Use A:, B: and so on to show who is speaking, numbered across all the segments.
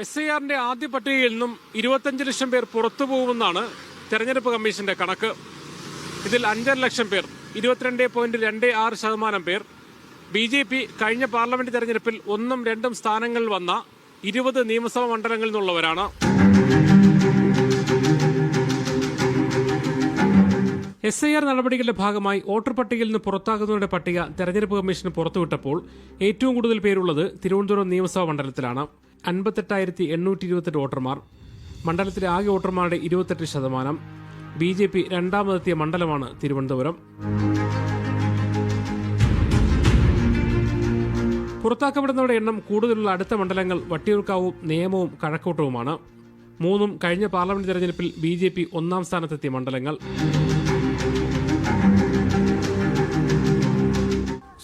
A: SIR ആദ്യ പട്ടികയിൽ നിന്നും 25 ലക്ഷം പേർ പുറത്തു പോകുമെന്നാണ് തെരഞ്ഞെടുപ്പ് കമ്മീഷന്റെ കണക്ക്. ഇതിൽ 5.5 ലക്ഷം പേർ 22.26% പേർ BJP കഴിഞ്ഞ പാർലമെന്റ് തെരഞ്ഞെടുപ്പിൽ 1ഉം 2ഉം സ്ഥാനങ്ങളിൽ വന്ന 20 നിയമസഭാ മണ്ഡലങ്ങളിൽ നിന്നുള്ളവരാണ്. SIR നടപടികളുടെ ഭാഗമായി വോട്ടർ പട്ടികയിൽ നിന്ന് പുറത്താകുന്നവരുടെ പട്ടിക തെരഞ്ഞെടുപ്പ് കമ്മീഷന് പുറത്തുവിട്ടപ്പോൾ ഏറ്റവും കൂടുതൽ പേരുള്ളത് തിരുവനന്തപുരം നിയമസഭാ മണ്ഡലത്തിലാണ്. 58,828 വോട്ടർമാർ. മണ്ഡലത്തിലെ ആകെ വോട്ടർമാരുടെ 28%. BJP രണ്ടാമതെത്തിയ മണ്ഡലമാണ് തിരുവനന്തപുരം. പുറത്താക്കപ്പെടുന്നവരുടെ എണ്ണം കൂടുതലുള്ള അടുത്ത മണ്ഡലങ്ങൾ വട്ടിയൂർക്കാവും നേമവും കഴക്കൂട്ടവുമാണ്. 3ഉം കഴിഞ്ഞ പാർലമെന്റ് തെരഞ്ഞെടുപ്പിൽ BJP 1ാം സ്ഥാനത്തെത്തിയ മണ്ഡലങ്ങൾ.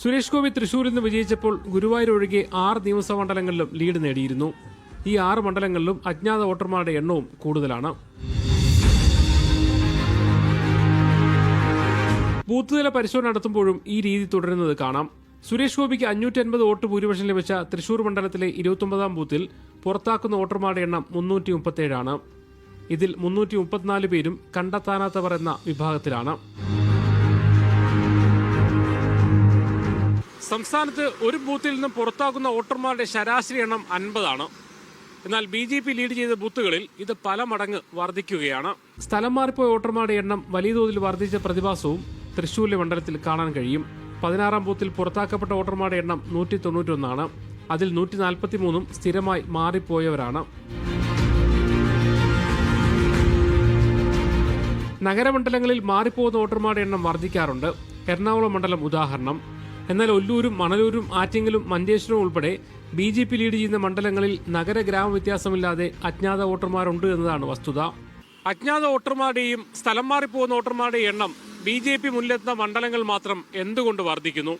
A: സുരേഷ് ഗോപി തൃശൂരിൽ നിന്ന് വിജയിച്ചപ്പോൾ ഗുരുവായൂർ ഒഴികെ 6 നിയമസഭാ മണ്ഡലങ്ങളിലും ലീഡ് നേടിയിരുന്നു. ഈ 6 മണ്ഡലങ്ങളിലും അജ്ഞാത വോട്ടർമാരുടെ എണ്ണവും കൂടുതലാണ്. ബൂത്ത് തല പരിശോധന നടത്തുമ്പോഴും ഈ രീതി തുടരുന്നത് കാണാം. സുരേഷ് ഗോപിക്ക് 550 വോട്ട് ഭൂരിപക്ഷം ലഭിച്ച തൃശൂർ മണ്ഡലത്തിലെ 29ാം ബൂത്തിൽ പുറത്താക്കുന്ന വോട്ടർമാരുടെ എണ്ണം 337 ആണ്. ഇതിൽ 334 പേരും കണ്ടെത്താനാത്തവർ എന്ന വിഭാഗത്തിലാണ്. സംസ്ഥാനത്ത് ഒരു ബൂത്തിൽ നിന്നും പുറത്താക്കുന്ന വോട്ടർമാരുടെ ശരാശരി എണ്ണം 50 ആണ്. എന്നാൽ BJP ലീഡ് ചെയ്ത ബൂത്തുകളിൽ ഇത് പല മടങ്ങ് വർദ്ധിക്കുകയാണ്. സ്ഥലം മാറിപ്പോയ വോട്ടർമാരുടെ എണ്ണം വലിയ തോതിൽ വർദ്ധിച്ച പ്രതിഭാസവും തൃശൂരിലെ മണ്ഡലത്തിൽ കാണാൻ കഴിയും. 16ാം ബൂത്തിൽ പുറത്താക്കപ്പെട്ട വോട്ടർമാരുടെ എണ്ണം 191 ആണ്. അതിൽ 143ഉം സ്ഥിരമായി മാറിപ്പോയവരാണ്. നഗരമണ്ഡലങ്ങളിൽ മാറിപ്പോകുന്ന വോട്ടർമാരുടെ എണ്ണം വർദ്ധിക്കാറുണ്ട്. എറണാകുളം മണ്ഡലം ഉദാഹരണം. എന്നാൽ ഒല്ലൂരും മണലൂരും ആറ്റിങ്ങലും മഞ്ചേശ്വരവും ഉൾപ്പെടെ BJP ലീഡ് ചെയ്യുന്ന മണ്ഡലങ്ങളിൽ നഗര ഗ്രാമ വ്യത്യാസമില്ലാതെ അജ്ഞാത വോട്ടർമാരുണ്ട് എന്നതാണ് വസ്തുത. അജ്ഞാത വോട്ടർമാരുടെയും സ്ഥലം മാറിപ്പോകുന്ന വോട്ടർമാരുടെയും എണ്ണം BJP മുന്നിലെത്തുന്ന മണ്ഡലങ്ങൾ മാത്രം എന്തുകൊണ്ട് വർദ്ധിക്കുന്നു?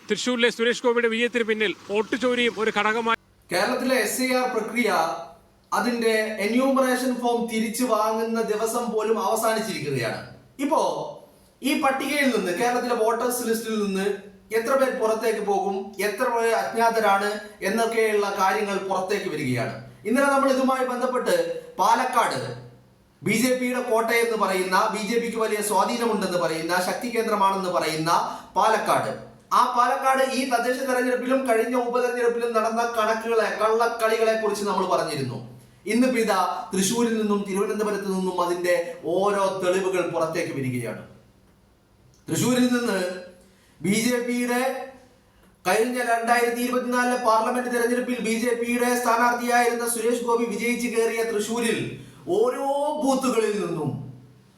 A: തൃശൂരിലെ സുരേഷ് ഗോപിയുടെ വിജയത്തിന് പിന്നിൽ വോട്ട് ചോരിയും ഒരു ഘടകമായി.
B: കേരളത്തിലെ SIR പ്രക്രിയ അതിന്റെ എന്യൂമറേഷൻ ഫോം തിരിച്ചു വാങ്ങുന്ന ദിവസം പോലും അവസാനിച്ചിരിക്കുകയാണ്. ഇപ്പോ ഈ പട്ടികയിൽ നിന്ന്, കേരളത്തിലെ വോട്ടേഴ്സ് ലിസ്റ്റിൽ നിന്ന് എത്ര പേർ പുറത്തേക്ക് പോകും, എത്ര പേർ അജ്ഞാതരാണ് എന്നൊക്കെയുള്ള കാര്യങ്ങൾ പുറത്തേക്ക് വരികയാണ്. ഇന്നലെ നമ്മൾ ഇതുമായി ബന്ധപ്പെട്ട് പാലക്കാട് BJPയുടെ കോട്ടയെന്ന് പറയുന്ന, BJPക്ക് വലിയ സ്വാധീനമുണ്ടെന്ന് പറയുന്ന, ശക്തി കേന്ദ്രമാണെന്ന് പറയുന്ന പാലക്കാട്, ആ പാലക്കാട് ഈ തദ്ദേശ തെരഞ്ഞെടുപ്പിലും കഴിഞ്ഞ ഉപതെരഞ്ഞെടുപ്പിലും നടന്ന കള്ളക്കളികളെ കുറിച്ച് നമ്മൾ പറഞ്ഞിരുന്നു. ഇന്ന് പിത തൃശ്ശൂരിൽ നിന്നും തിരുവനന്തപുരത്ത് നിന്നും അതിന്റെ ഓരോ തെളിവുകൾ പുറത്തേക്ക് വരികയാണ്. തൃശ്ശൂരിൽ നിന്ന് BJPയുടെ കഴിഞ്ഞ 2024 പാർലമെന്റ് തെരഞ്ഞെടുപ്പിൽ BJPയുടെ സ്ഥാനാർത്ഥിയായിരുന്ന സുരേഷ് ഗോപി വിജയിച്ചു കയറിയ തൃശ്ശൂരിൽ ഓരോ ബൂത്തുകളിൽ നിന്നും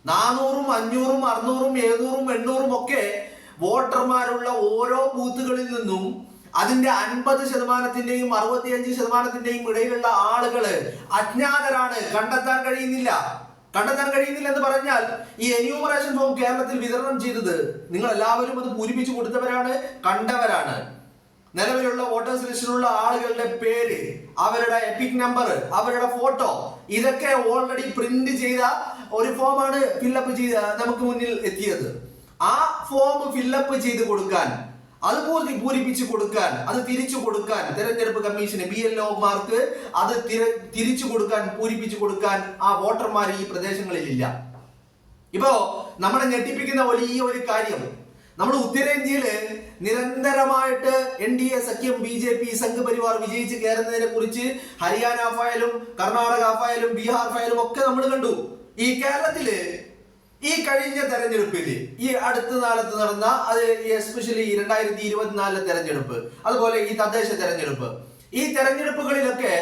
B: 400ഉം 500ഉം 600ഉം 700ഉം 800ഉം ഒക്കെ വോട്ടർമാരുള്ള ഓരോ ബൂത്തുകളിൽ നിന്നും അതിന്റെ 50%ന്റെയും 65%ന്റെയും ഇടയിലുള്ള ആളുകള് അജ്ഞാതരാണ്. കണ്ടെത്താൻ കഴിയുന്നില്ല എന്ന് പറഞ്ഞാൽ ഈ എന്യൂമറേഷൻ ഫോം കേരളത്തിൽ വിതരണം ചെയ്തത് നിങ്ങൾ എല്ലാവരും അത് പൂരിപ്പിച്ചു കൊടുത്തവരാണ്, കണ്ടവരാണ്. നിലവിലുള്ള വോട്ടേഴ്സ് ലിസ്റ്റിലുള്ള ആളുകളുടെ പേര്, അവരുടെ എപ്പിക് നമ്പർ, അവരുടെ ഫോട്ടോ, ഇതൊക്കെ ഓൾറെഡി പ്രിന്റ് ചെയ്ത ഒരു ഫോമാണ് ഫില്ലപ്പ് ചെയ്ത് നമുക്ക് മുന്നിൽ എത്തിയത്. ആ ഫോം ഫില്ലപ്പ് ചെയ്ത് കൊടുക്കാൻ, അത് പൂരിപ്പിച്ചു കൊടുക്കാൻ, അത് തിരിച്ചു കൊടുക്കാൻ തെരഞ്ഞെടുപ്പ് കമ്മീഷന്, BLOമാർക്ക് അത് തിരിച്ചു കൊടുക്കാൻ, പൂരിപ്പിച്ചു കൊടുക്കാൻ ആ വോട്ടർമാർ ഈ പ്രദേശങ്ങളിൽ ഇല്ല. ഇപ്പോ നമ്മളെ ഞെട്ടിപ്പിക്കുന്ന വലിയ ഒരു കാര്യം, നമ്മൾ ഉത്തരേന്ത്യയില് നിരന്തരമായിട്ട് NDA സഖ്യം BJP സംഘപരിവാർ വിജയിച്ച് കയറുന്നതിനെ കുറിച്ച് ഹരിയാന ഫയലും കർണാടക ഫയലും ബീഹാർ ഫയലും ഒക്കെ നമ്മൾ കണ്ടു. ഈ കേരളത്തില് ഈ കഴിഞ്ഞ തെരഞ്ഞെടുപ്പില്, ഈ അടുത്ത കാലത്ത് നടന്ന, അത് എസ്പെഷ്യലി 2024 തെരഞ്ഞെടുപ്പ്, അതുപോലെ ഈ തദ്ദേശ തെരഞ്ഞെടുപ്പ്, ഈ തെരഞ്ഞെടുപ്പുകളിലൊക്കെ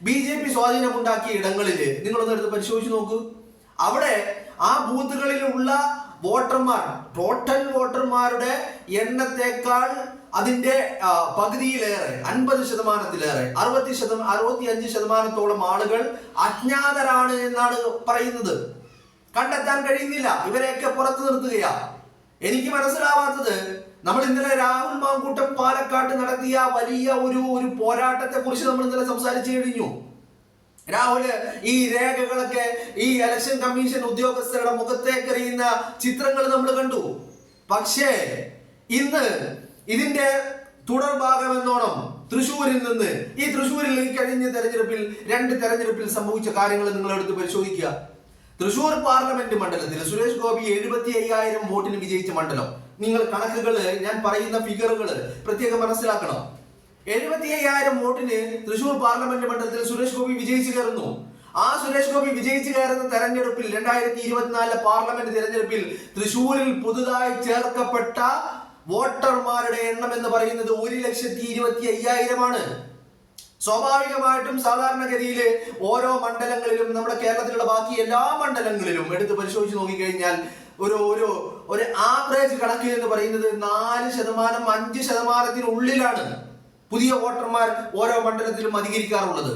B: BJP സ്വാധീനമുണ്ടാക്കിയ ഇടങ്ങളില് നിങ്ങളൊന്ന് എടുത്ത് പരിശോധിച്ച് നോക്കൂ. അവിടെ ആ ബൂത്തുകളിലുള്ള വോട്ടർമാർ, ടോട്ടൽ വോട്ടർമാരുടെ എണ്ണത്തെക്കാൾ അതിന്റെ പകുതിയിലേറെ, 50%-ലേറെ, 65%-ഓളം ആളുകൾ അജ്ഞാതരാണ് എന്നാണ് പറയുന്നത്. കണ്ടെത്താൻ കഴിയുന്നില്ല. ഇവരെയൊക്കെ പുറത്തു നിർത്തുകയാ. എനിക്ക് മനസ്സിലാവാത്തത്, നമ്മൾ ഇന്നലെ രാഹുൽ മാങ്കൂട്ടം പാലക്കാട് നടത്തിയ വലിയ ഒരു പോരാട്ടത്തെ കുറിച്ച് നമ്മൾ ഇന്നലെ സംസാരിച്ചു കഴിഞ്ഞു. രാഹുല് ഈ രേഖകളൊക്കെ, ഈ ഇലക്ഷൻ കമ്മീഷൻ ഉദ്യോഗസ്ഥരുടെ മുഖത്തേക്ക് എറിയുന്ന ചിത്രങ്ങൾ നമ്മൾ കണ്ടു. പക്ഷേ ഇന്ന് ഇതിന്റെ തുടർഭാഗം എന്നോണം തൃശ്ശൂരിൽ നിന്ന്. ഈ തൃശ്ശൂരിൽ ഈ കഴിഞ്ഞ തെരഞ്ഞെടുപ്പിൽ 2 തെരഞ്ഞെടുപ്പിൽ സംഭവിച്ച കാര്യങ്ങൾ നിങ്ങൾ എടുത്ത് പരിശോധിക്കുക. തൃശ്ശൂർ പാർലമെന്റ് മണ്ഡലത്തിൽ സുരേഷ് ഗോപി 75,000 വോട്ടിന് വിജയിച്ച മണ്ഡലം. നിങ്ങൾ കണക്കുകൾ, ഞാൻ പറയുന്ന ഫിഗറുകൾ പ്രത്യേകം മനസ്സിലാക്കണം. 75,000 വോട്ടിന് തൃശ്ശൂർ പാർലമെന്റ് മണ്ഡലത്തിൽ സുരേഷ് ഗോപി വിജയിച്ചു കയറുന്നു. ആ സുരേഷ് ഗോപി വിജയിച്ചു കയറുന്ന തെരഞ്ഞെടുപ്പിൽ 2024 പാർലമെന്റ് തെരഞ്ഞെടുപ്പിൽ തൃശ്ശൂരിൽ പുതുതായി ചേർക്കപ്പെട്ട വോട്ടർമാരുടെ എണ്ണം എന്ന് പറയുന്നത് 1,25,000 സ്വാഭാവികമായിട്ടും സാധാരണഗതിയിൽ ഓരോ മണ്ഡലങ്ങളിലും നമ്മുടെ കേരളത്തിലുള്ള ബാക്കി എല്ലാ മണ്ഡലങ്ങളിലും എടുത്ത് പരിശോധിച്ച് നോക്കിക്കഴിഞ്ഞാൽ ഒരു ആവറേജ് കണക്ക് എന്ന് പറയുന്നത് 4%, 5%-നുള്ളിലാണ് പുതിയ വോട്ടർമാർ ഓരോ മണ്ഡലത്തിലും അധികരിക്കാറുള്ളത്.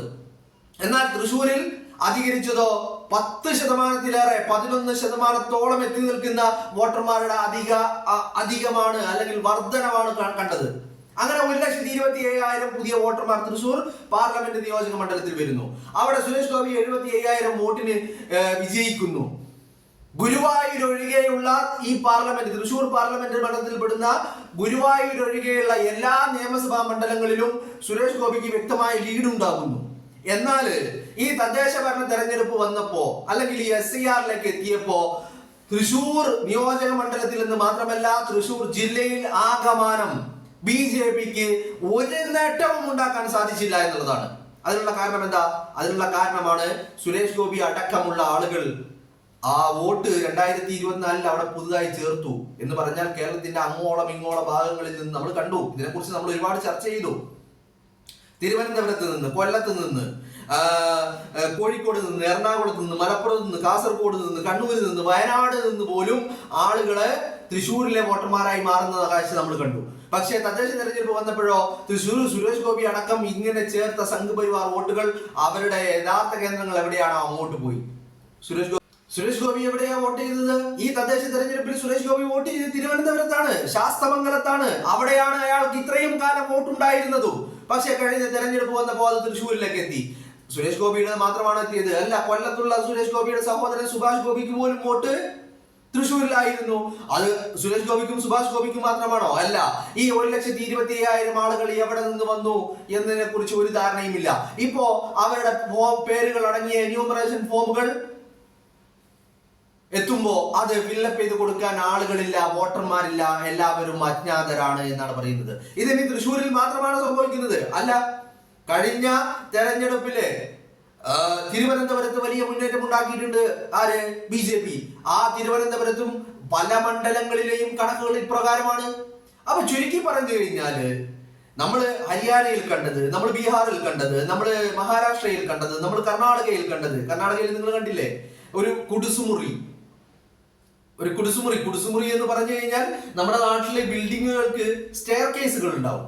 B: എന്നാൽ തൃശ്ശൂരിൽ അധികരിച്ചതോ 10%-ലേറെ, 11%-ഓളം എത്തി നിൽക്കുന്ന വോട്ടർമാരുടെ അധികമാണ് അല്ലെങ്കിൽ വർധനമാണ് കണ്ടത്. അങ്ങനെ 1,27,000 പുതിയ വോട്ടർമാർ തൃശ്ശൂർ പാർലമെന്റ് നിയോജക മണ്ഡലത്തിൽ വരുന്നു. അവിടെ സുരേഷ് ഗോപി 75,000 വോട്ടിന് വിജയിക്കുന്നു. ഗുരുവായൂർ ഒഴികെയുള്ള ഈ പാർലമെന്റ്, തൃശ്ശൂർ പാർലമെന്റ് മണ്ഡലത്തിൽ പെടുന്ന ഗുരുവായൂർ ഒഴികെയുള്ള എല്ലാ നിയമസഭാ മണ്ഡലങ്ങളിലും സുരേഷ് ഗോപിക്ക് വ്യക്തമായ ലീഡ് ഉണ്ടാകുന്നു. എന്നാൽ ഈ തദ്ദേശ ഭരണ തെരഞ്ഞെടുപ്പ് വന്നപ്പോ അല്ലെങ്കിൽ ഈ SIR-ലേക്ക് എത്തിയപ്പോ തൃശ്ശൂർ നിയോജക മണ്ഡലത്തിൽ നിന്ന് മാത്രമല്ല തൃശ്ശൂർ ജില്ലയിൽ ആകമാനം BJPക്ക് ഒരു നേട്ടവും ഉണ്ടാക്കാൻ സാധിച്ചില്ല എന്നുള്ളതാണ്. അതിനുള്ള കാരണം എന്താ? അതിനുള്ള കാരണമാണ് സുരേഷ് ഗോപി അടക്കമുള്ള ആളുകൾ ആ വോട്ട് 2024 അവിടെ പുതുതായി ചേർത്തു എന്ന് പറഞ്ഞാൽ കേരളത്തിന്റെ അങ്ങോളം ഇങ്ങോളം ഭാഗങ്ങളിൽ നിന്ന് നമ്മൾ കണ്ടു. ഇതിനെക്കുറിച്ച് നമ്മൾ ഒരുപാട് ചർച്ച ചെയ്തു. തിരുവനന്തപുരത്ത് നിന്ന്, കൊല്ലത്ത് നിന്ന്, കോഴിക്കോട് നിന്ന്, എറണാകുളത്ത് നിന്ന്, മലപ്പുറത്ത് നിന്ന്, കാസർഗോഡ് നിന്ന്, കണ്ണൂരിൽ നിന്ന്, വയനാട് നിന്ന് പോലും ആളുകള് തൃശ്ശൂരിലെ വോട്ടർമാരായി മാറുന്ന കാഴ്ച നമ്മൾ കണ്ടു. പക്ഷേ തദ്ദേശ തെരഞ്ഞെടുപ്പ് വന്നപ്പോഴോ തൃശ്ശൂർ സുരേഷ് ഗോപി അടക്കം ഇങ്ങനെ ചേർത്ത സംഘപരിവാർ വോട്ടുകൾ അവരുടെ യഥാർത്ഥ കേന്ദ്രങ്ങൾ എവിടെയാണോ അങ്ങോട്ട് പോയി. സുരേഷ് ഗോപി എവിടെയാ വോട്ട് ചെയ്തത്? ഈ തദ്ദേശ തെരഞ്ഞെടുപ്പിൽ സുരേഷ് ഗോപി വോട്ട് ചെയ്തത് തിരുവനന്തപുരത്താണ്, ശാസ്തമംഗലത്താണ്. അവിടെയാണ് അയാൾക്ക് ഇത്രയും കാലം വോട്ടുണ്ടായിരുന്നതും. പക്ഷെ കഴിഞ്ഞ തെരഞ്ഞെടുപ്പ് വന്നപ്പോൾ അത് തൃശ്ശൂരിലേക്ക് എത്തി. സുരേഷ് ഗോപിയുടെ മാത്രമാണ് എത്തിയത് അല്ല, കൊല്ലത്തുള്ള സുരേഷ് ഗോപിയുടെ സഹോദരൻ സുഭാഷ് ഗോപിക്ക് പോലും വോട്ട് തൃശ്ശൂരിലായിരുന്നു. അത് സുരേഷ് ഗോപിക്കും സുഭാഷ് ഗോപിക്കും മാത്രമാണോ? അല്ല. ഈ 1,27,000 ആളുകൾ എവിടെ നിന്ന് വന്നു എന്നതിനെ കുറിച്ച് ഒരു ധാരണയുമില്ല. ഇപ്പോ അവരുടെ പേരുകൾ അടങ്ങിയ എന്യൂമറേഷൻ ഫോമുകൾ എത്തുമ്പോ അത് ഫില്ലപ്പ് ചെയ്ത് കൊടുക്കാൻ ആളുകളില്ല, വോട്ടർമാരില്ല, എല്ലാവരും അജ്ഞാതരാണ് എന്നാണ് പറയുന്നത്. ഇതിനി തൃശ്ശൂരിൽ മാത്രമാണ് സംഭവിക്കുന്നത് അല്ല. കഴിഞ്ഞ തെരഞ്ഞെടുപ്പില് തിരുവനന്തപുരത്ത് വലിയ മുന്നേറ്റം ഉണ്ടാക്കിയിട്ടുണ്ട് ആര്? BJP. ആ തിരുവനന്തപുരത്തും പല മണ്ഡലങ്ങളിലെയും കണക്കുകൾ ഇപ്രകാരമാണ്. അപ്പൊ ചുരുക്കി പറഞ്ഞു കഴിഞ്ഞാല് നമ്മൾ ഹരിയാനയിൽ കണ്ടത്, നമ്മൾ ബീഹാറിൽ കണ്ടത്, നമ്മൾ മഹാരാഷ്ട്രയിൽ കണ്ടത്, നമ്മൾ കർണാടകയിൽ കണ്ടത്. കർണാടകയിൽ നിങ്ങൾ കണ്ടില്ലേ ഒരു കുടുസുമുറി എന്ന് പറഞ്ഞു കഴിഞ്ഞാൽ നമ്മുടെ നാട്ടിലെ ബിൽഡിങ്ങുകൾക്ക് സ്റ്റെയർ കേസുകൾ ഉണ്ടാവും.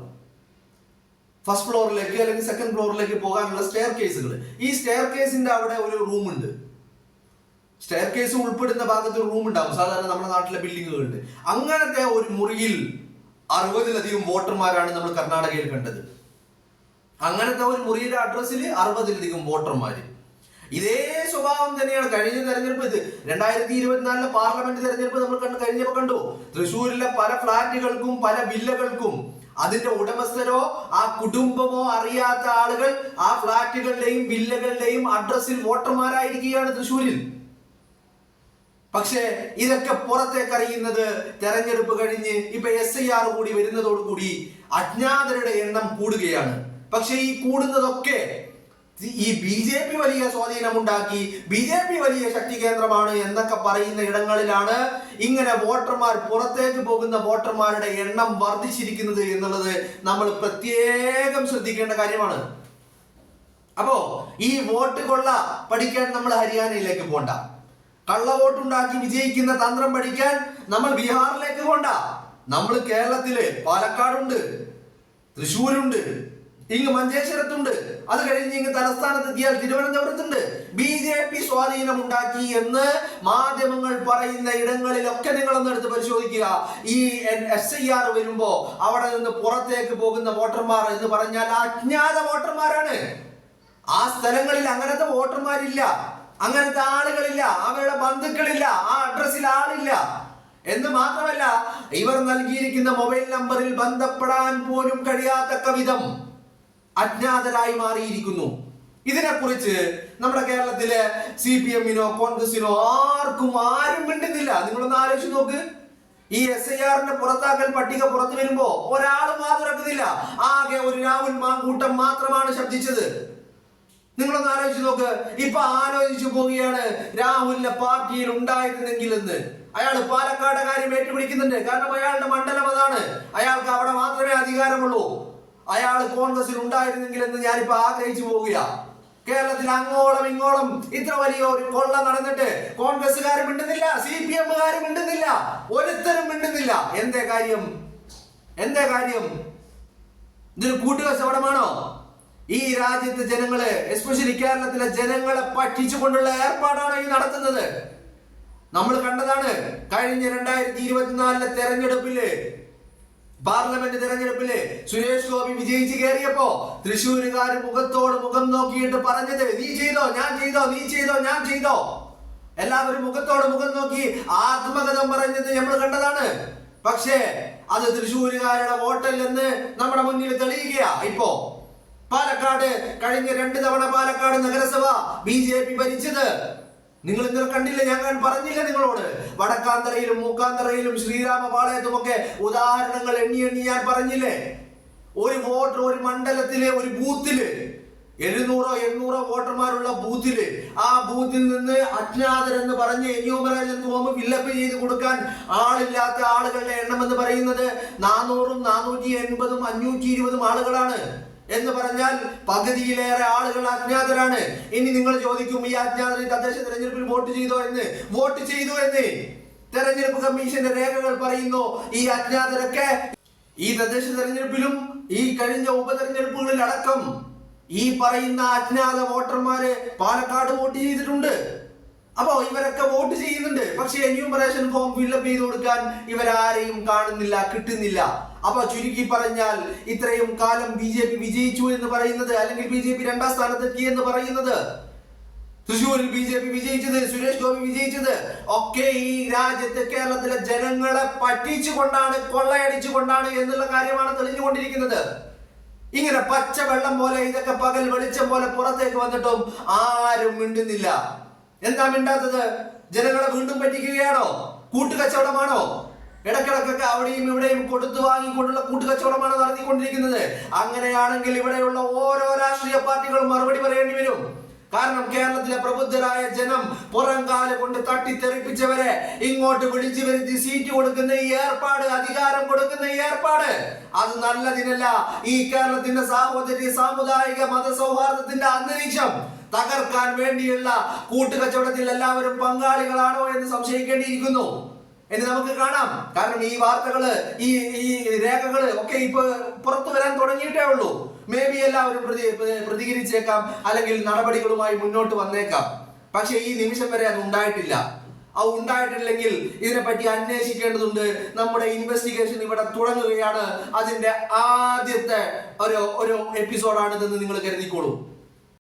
B: ഫസ്റ്റ് ഫ്ലോറിലേക്ക് അല്ലെങ്കിൽ സെക്കൻഡ് ഫ്ലോറിലേക്ക് പോകാനുള്ള സ്റ്റെയർ കേസുകൾ. ഈ സ്റ്റെയർ കേസിന്റെ അവിടെ ഒരു റൂം ഉണ്ട്. സ്റ്റെയർ കേസ് ഉൾപ്പെടുന്ന ഭാഗത്ത് ഒരു റൂം ഉണ്ടാവും സാധാരണ നമ്മുടെ നാട്ടിലെ ബിൽഡിങ്ങുകളിൽ. അങ്ങനത്തെ ഒരു മുറിയിൽ 60-ലധികം വോട്ടർമാരാണ് നമ്മൾ കർണാടകയിൽ കണ്ടത്. അങ്ങനത്തെ ഒരു മുറിയുടെ അഡ്രസ്സിൽ 60-ലധികം വോട്ടർമാര്. ഇതേ സ്വഭാവം തന്നെയാണ് കഴിഞ്ഞ തെരഞ്ഞെടുപ്പ്. ഇത് 2024 പാർലമെന്റ് തെരഞ്ഞെടുപ്പ് നമ്മൾ കഴിഞ്ഞപ്പോ കണ്ടു. തൃശ്ശൂരിലെ പല ഫ്ലാറ്റുകൾക്കും പല വില്ലകൾക്കും അതിന്റെ ഉടമസ്ഥരോ ആ കുടുംബമോ അറിയാത്ത ആളുകൾ ആ ഫ്ലാറ്റുകളുടെയും വില്ലകളുടെയും അഡ്രസ്സിൽ വോട്ടർമാരായിരിക്കുകയാണ് തൃശ്ശൂരിൽ. പക്ഷേ ഇതൊക്കെ പുറത്തേക്ക് അറിയുന്നത് തെരഞ്ഞെടുപ്പ് കഴിഞ്ഞ് ഇപ്പൊ SIR കൂടി വരുന്നതോടുകൂടി അജ്ഞാതരുടെ എണ്ണം കൂടുകയാണ്. പക്ഷെ ഈ കൂടുന്നതൊക്കെ ഈ BJP വലിയ സ്വാധീനമുണ്ടാക്കി, BJP വലിയ ശക്തി കേന്ദ്രമാണ് എന്നൊക്കെ പറയുന്ന ഇടങ്ങളിലാണ് ഇങ്ങനെ വോട്ടർമാർ പുറത്തേക്ക് പോകുന്ന വോട്ടർമാരുടെ എണ്ണം വർദ്ധിച്ചിരിക്കുന്നത് എന്നുള്ളത് നമ്മൾ പ്രത്യേകം ശ്രദ്ധിക്കേണ്ട കാര്യമാണ്. അപ്പോ ഈ വോട്ട് കൊള്ള പഠിക്കാൻ നമ്മൾ ഹരിയാനയിലേക്ക് പോണ്ട, കള്ളവോട്ടുണ്ടാക്കി വിജയിക്കുന്ന തന്ത്രം പഠിക്കാൻ നമ്മൾ ബീഹാറിലേക്ക് പോണ്ട. നമ്മൾ കേരളത്തില് പാലക്കാടുണ്ട്, തൃശ്ശൂരുണ്ട്, ഇങ്ങ് മഞ്ചേശ്വരത്തുണ്ട്, അത് കഴിഞ്ഞ് ഇങ്ങ് തലസ്ഥാനത്തെത്തിയാൽ തിരുവനന്തപുരത്തുണ്ട്. BJP സ്വാധീനം ഉണ്ടാക്കി എന്ന് മാധ്യമങ്ങൾ പറയുന്ന ഇടങ്ങളിലൊക്കെ നിങ്ങളൊന്ന് എടുത്ത് പരിശോധിക്കുക. ഈ SIR വരുമ്പോ അവിടെ നിന്ന് പുറത്തേക്ക് പോകുന്ന വോട്ടർമാർ എന്ന് പറഞ്ഞാൽ അജ്ഞാത വോട്ടർമാരാണ്. ആ സ്ഥലങ്ങളിൽ അങ്ങനത്തെ വോട്ടർമാരില്ല, അങ്ങനത്തെ ആളുകളില്ല, അവരുടെ ബന്ധുക്കളില്ല, ആ അഡ്രസ്സിൽ ആളില്ല എന്ന് മാത്രമല്ല ഇവർ നൽകിയിരിക്കുന്ന മൊബൈൽ നമ്പറിൽ ബന്ധപ്പെടാൻ പോലും കഴിയാത്തക്ക വിധം അജ്ഞാതരായി മാറിയിരിക്കുന്നു. ഇതിനെക്കുറിച്ച് നമ്മുടെ കേരളത്തിലെ CPM-നോ കോൺഗ്രസിനോ ആരും മിണ്ടുന്നില്ല. നിങ്ങളൊന്ന് ആലോചിച്ച് നോക്ക്. ഈ SIR-ന്റെ പുറത്താക്കൽ പട്ടിക പുറത്തു വരുമ്പോ ഒരാളും തുറക്കുന്നില്ല. ആകെ ഒരു രാഹുൽ മാങ്കൂട്ടം മാത്രമാണ് ശബ്ദിച്ചത്. നിങ്ങളൊന്ന് ആലോചിച്ച് നോക്ക്. ഇപ്പൊ ആലോചിച്ചു പോവുകയാണ് രാഹുലിന്റെ പാർട്ടിയിൽ ഉണ്ടായിരുന്നെങ്കിൽ എന്ന്. അയാൾ പാലക്കാട് കാര്യം ഏറ്റുപിടിക്കുന്നുണ്ട്. കാരണം അയാളുടെ മണ്ഡലം അതാണ്. അയാൾക്ക് അവിടെ മാത്രമേ അധികാരമുള്ളൂ. അയാൾ കോൺഗ്രസിൽ ഉണ്ടായിരുന്നെങ്കിൽ എന്ന് ഞാനിപ്പോ ആഗ്രഹിച്ചു പോവുക. കേരളത്തിൽ അങ്ങോളം ഇങ്ങോളം ഇത്ര വലിയ ഒരു കൊള്ള നടന്നിട്ട് കോൺഗ്രസ്സുകാർ മിണ്ടുന്നില്ല, CPM-കാർ മിണ്ടുന്നില്ല, ഒരുത്തരും മിണ്ടുന്നില്ല. എന്തേ കാര്യം? ഇതൊരു കൂട്ടുകച്ചവടമാണോ? ഈ രാജ്യത്തെ ജനങ്ങളെ, എസ്പെഷ്യലി കേരളത്തിലെ ജനങ്ങളെ പറ്റിച്ചുകൊണ്ടുള്ള ഏർപ്പാടാണ് ഈ നടത്തുന്നത്. നമ്മൾ കണ്ടതാണ് കഴിഞ്ഞ 2024 തെരഞ്ഞെടുപ്പില്, പാർലമെന്റ് തെരഞ്ഞെടുപ്പില് സുരേഷ് ഗോപി വിജയിച്ച് കയറിയപ്പോ തൃശ്ശൂരുകാർ മുഖത്തോട് മുഖം നോക്കിയിട്ട് പറഞ്ഞത് നീ ചെയ്തോ, ഞാൻ ചെയ്തോ, നീ ചെയ്തോ, ഞാൻ ചെയ്തോ. എല്ലാവരും മുഖത്തോട് മുഖം നോക്കി ആത്മകഥം പറഞ്ഞത് നമ്മൾ കണ്ടതാണ്. പക്ഷേ അത് തൃശ്ശൂരുകാരുടെ വോട്ടല്ലെന്ന് നമ്മുടെ മുന്നിൽ തെളിയുകയാ. ഇപ്പോ പാലക്കാട് കഴിഞ്ഞ 2 തവണ പാലക്കാട് നഗരസഭ BJP ഭരിച്ചത് നിങ്ങൾ ഇന്നലെ കണ്ടില്ല? ഞാൻ പറഞ്ഞില്ല നിങ്ങളോട്? വടക്കാന്തറയിലും മൂക്കാന്തറയിലും ശ്രീരാമപാളയത്തും ഒക്കെ ഉദാഹരണങ്ങൾ എണ്ണി ഞാൻ പറഞ്ഞില്ലേ? ഒരു വോട്ടർ, ഒരു മണ്ഡലത്തിലെ ഒരു ബൂത്തില് 700-800 വോട്ടർമാരുള്ള ബൂത്തില്, ആ ബൂത്തിൽ നിന്ന് അജ്ഞാതരെന്ന് പറഞ്ഞ് എന്യൂമറേഷൻ ഫോം ഫില്ലപ്പ് ചെയ്ത് കൊടുക്കാൻ ആളില്ലാത്ത ആളുകളുടെ എണ്ണം എന്ന് പറയുന്നത് 400-ഉം 480-ഉം 520 ആളുകളാണ്. എന്ന് പറഞ്ഞാൽ പകുതിയിലേറെ ആളുകൾ അജ്ഞാതരാണ്. ഇനി നിങ്ങൾ ചോദിക്കും, ഈ അജ്ഞാതർ തദ്ദേശ തെരഞ്ഞെടുപ്പിൽ വോട്ട് ചെയ്തു എന്ന് തെരഞ്ഞെടുപ്പ് കമ്മീഷന്റെ രേഖകൾ പറയുന്നു. ഈ അജ്ഞാതരൊക്കെ ഈ തദ്ദേശ തെരഞ്ഞെടുപ്പിലും ഈ കഴിഞ്ഞ ഉപതെരഞ്ഞെടുപ്പുകളിൽ അടക്കം ഈ പറയുന്ന അജ്ഞാത വോട്ടർമാര് പാലക്കാട് വോട്ട് ചെയ്തിട്ടുണ്ട്. അപ്പോ ഇവരൊക്കെ വോട്ട് ചെയ്യുന്നുണ്ട്. പക്ഷേ എന്യൂമറേഷൻ ഫോം ഫില്ലപ്പ് ചെയ്ത് കൊടുക്കാൻ ഇവരാരെയും കാണുന്നില്ല, കിട്ടുന്നില്ല. അപ്പൊ ചുരുക്കി പറഞ്ഞാൽ ഇത്രയും കാലം BJP വിജയിച്ചു എന്ന് പറയുന്നത്, അല്ലെങ്കിൽ BJP 2ാം സ്ഥാനത്തെത്തി എന്ന് പറയുന്നത്, തൃശ്ശൂരിൽ BJP വിജയിച്ചത്, സുരേഷ് ഗോപി വിജയിച്ചത് ഒക്കെ ഈ രാജ്യത്തെ കേരളത്തിലെ ജനങ്ങളെ പറ്റിച്ചുകൊണ്ടാണ്, കൊള്ളയടിച്ചുകൊണ്ടാണ് എന്നുള്ള കാര്യമാണ് തെളിഞ്ഞുകൊണ്ടിരിക്കുന്നത്. ഇങ്ങനെ പച്ചവെള്ളം പോലെ ഇതൊക്കെ പകൽ വെളിച്ചം പോലെ പുറത്തേക്ക് വന്നിട്ടും ആരും മിണ്ടുന്നില്ല. എന്താ മിണ്ടാത്തത്? ജനങ്ങളെ വീണ്ടും പറ്റിക്കുകയാണോ? കൂട്ടുകച്ചവടമാണോ? ഇടക്കിടക്കൊക്കെ അവിടെയും ഇവിടെയും കൊടുത്തു വാങ്ങിക്കൊണ്ടുള്ള കൂട്ടുകച്ചവടമാണ് നടത്തിക്കൊണ്ടിരിക്കുന്നത്. അങ്ങനെയാണെങ്കിൽ ഇവിടെയുള്ള ഓരോ രാഷ്ട്രീയ പാർട്ടികളും മറുപടി പറയേണ്ടി വരും. കാരണം കേരളത്തിലെ പ്രബുദ്ധരായ ജനം പുറംകാല് കൊണ്ട് തട്ടിത്തെറിപ്പിച്ചവരെ ഇങ്ങോട്ട് വിളിച്ചു വരുത്തി സീറ്റ് കൊടുക്കുന്ന ഈ ഏർപ്പാട്, അധികാരം കൊടുക്കുന്ന ഈ ഏർപ്പാട്, അത് നല്ലതിനല്ല. ഈ കേരളത്തിന്റെ സാഹോദര്യ, സാമുദായിക, മതസൗഹാർദ്ദത്തിന്റെ അന്തരീക്ഷം തകർക്കാൻ വേണ്ടിയുള്ള കൂട്ടുകച്ചവടത്തിൽ എല്ലാവരും പങ്കാളികളാണോ എന്ന് സംശയിക്കേണ്ടിയിരിക്കുന്നു എന്ന് നമുക്ക് കാണാം. കാരണം ഈ വാർത്തകള്, ഈ രേഖകള് ഒക്കെ ഇപ്പൊ പുറത്തു വരാൻ തുടങ്ങിയിട്ടേ ഉള്ളൂ. മേ ബി എല്ലാവരും പ്രതികരിച്ചേക്കാം, അല്ലെങ്കിൽ നടപടികളുമായി മുന്നോട്ട് വന്നേക്കാം. പക്ഷെ ഈ നിമിഷം വരെ അത് ഉണ്ടായിട്ടില്ല. അത് ഉണ്ടായിട്ടില്ലെങ്കിൽ ഇതിനെപ്പറ്റി അന്വേഷിക്കേണ്ടതുണ്ട്. നമ്മുടെ ഇൻവെസ്റ്റിഗേഷൻ ഇവിടെ തുടങ്ങുകയാണ്. അതിന്റെ ആദ്യത്തെ ഒരു എപ്പിസോഡാണിതെന്ന് നിങ്ങൾ കരുതിക്കോളൂ.